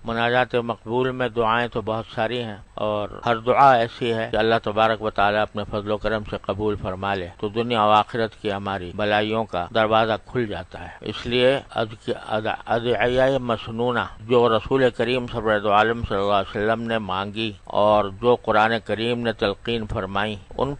مناجات مقبول میں دعائیں تو بہت ساری ہیں، اور ہر دعا ایسی ہے کہ اللہ تبارک و تعالیٰ اپنے فضل و کرم سے قبول فرما لے تو دنیا و آخرت کی ہماری بلائیوں کا دروازہ کھل جاتا ہے۔ اس لیے ادعیہ مسنونہ جو رسول کریم سرور عالم صلی اللہ علیہ وسلم نے مانگی اور جو قرآن کریم نے تلقین فرمائی، ان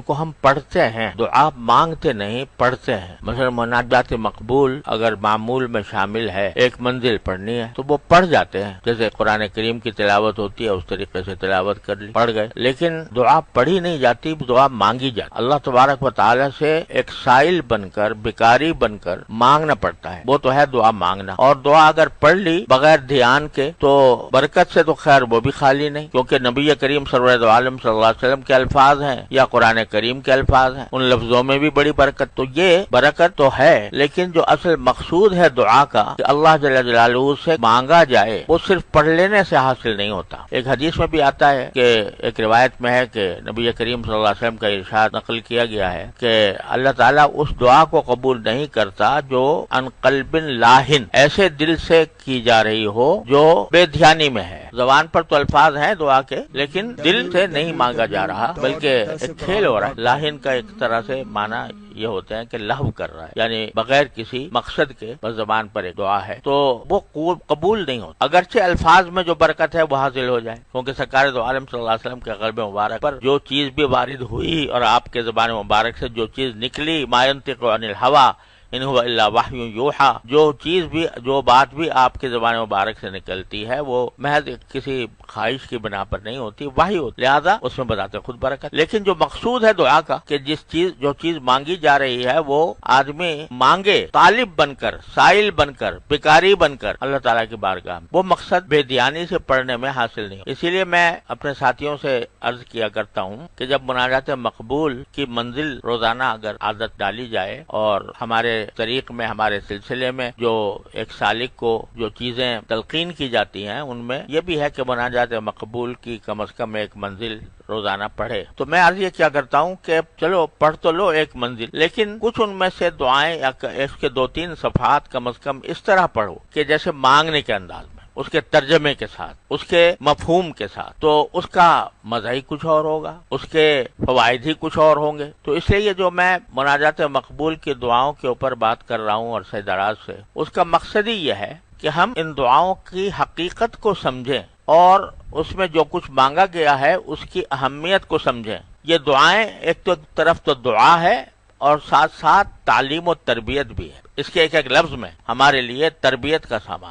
کو ہم پڑھتے ہیں، دعا مانگتے نہیں، پڑھتے ہیں۔ مثلا مناجات مقبول اگر معمول میں شامل ہے، ایک منزل پڑھنی ہے تو وہ پڑھ جاتے ہیں، جیسے قرآن کریم کی تلاوت ہوتی ہے اس طریقے سے تلاوت کر لی، پڑھ گئے، لیکن دعا پڑھی نہیں جاتی، دعا مانگی جاتی۔ اللہ تبارک و تعالیٰ سے ایک سائل بن کر، بھکاری بن کر مانگنا پڑتا ہے، وہ تو ہے دعا مانگنا۔ اور دعا اگر پڑھ لی بغیر دھیان کے تو برکت سے تو خیر وہ بھی خالی نہیں، کیونکہ نبی کریم سرور عالم صلی اللہ علیہ وسلم کے الفاظ ہیں یا قرآن کریم کے الفاظ ہیں، ان لفظوں میں بھی بڑی برکت، تو یہ برکت تو ہے، لیکن جو اصل مقصود ہے دعا کا کہ اللہ جل جلالہ سے مانگا جائے، وہ صرف پڑھ لینے سے حاصل نہیں ہوتا۔ ایک حدیث میں بھی آتا ہے کہ ایک روایت میں ہے کہ نبی کریم صلی اللہ علیہ وسلم کا ارشاد نقل کیا گیا ہے کہ اللہ تعالیٰ اس دعا کو قبول نہیں کرتا جو عن قلب لاہن، ایسے دل سے کی جا رہی ہو جو بے دھیانی میں ہے۔ زبان پر تو الفاظ ہیں دعا کے، لیکن دل سے نہیں مانگا جا رہا، بلکہ ایک کھیل ہو رہا ہے۔ لاہن کا ایک طرح سے معنی یہ ہوتے ہیں کہ لہو کر رہا ہے، یعنی بغیر کسی مقصد کے بس زبان پر ایک دعا ہے، تو وہ قبول نہیں ہوتا، اگرچہ الفاظ میں جو برکت ہے وہ حاصل ہو جائے، کیونکہ سرکار دو عالم صلی اللہ علیہ وسلم کے قلب مبارک پر جو چیز بھی وارد ہوئی اور آپ کے زبان مبارک سے جو چیز نکلی، ما ينطق عن الهوى ان هو الا وحی یوحی، جو بات بھی آپ کی زبان مبارک سے نکلتی ہے وہ محض کسی خواہش کی بنا پر نہیں ہوتی، وحی ہوتی، لہذا اس میں بذات خود برکت۔ لیکن جو مقصود ہے دعا کا کہ جو چیز مانگی جا رہی ہے وہ آدمی مانگے طالب بن کر، سائل بن کر، بھکاری بن کر اللہ تعالیٰ کی بارگاہ میں، وہ مقصد بے دھیانی سے پڑھنے میں حاصل نہیں ہوتا۔ اسی لیے میں اپنے ساتھیوں سے عرض کیا کرتا ہوں کہ جب مناجات مقبول کی منزل روزانہ اگر عادت ڈالی جائے، اور ہمارے طریق میں، ہمارے سلسلے میں جو ایک سالک کو جو چیزیں تلقین کی جاتی ہیں ان میں یہ بھی ہے کہ مناجات مقبول کی کم از کم ایک منزل روزانہ پڑھے، تو میں عرض یہ کیا کرتا ہوں کہ چلو پڑھ تو لو ایک منزل، لیکن کچھ ان میں سے دعائیں یا اس کے 2-3 صفحات کم از کم اس طرح پڑھو کہ جیسے مانگنے کے انداز میں، اس کے ترجمے کے ساتھ، اس کے مفہوم کے ساتھ، تو اس کا مزہ ہی کچھ اور ہوگا، اس کے فوائد ہی کچھ اور ہوں گے۔ تو اس لیے یہ جو میں مناجات مقبول کی دعاؤں کے اوپر بات کر رہا ہوں عرصہ دراز سے، اس کا مقصد ہی یہ ہے کہ ہم ان دعاؤں کی حقیقت کو سمجھیں اور اس میں جو کچھ مانگا گیا ہے اس کی اہمیت کو سمجھیں۔ یہ دعائیں ایک طرف تو دعا ہے اور ساتھ ساتھ تعلیم و تربیت بھی ہے، اس کے ایک ایک لفظ میں ہمارے لیے تربیت کا سامان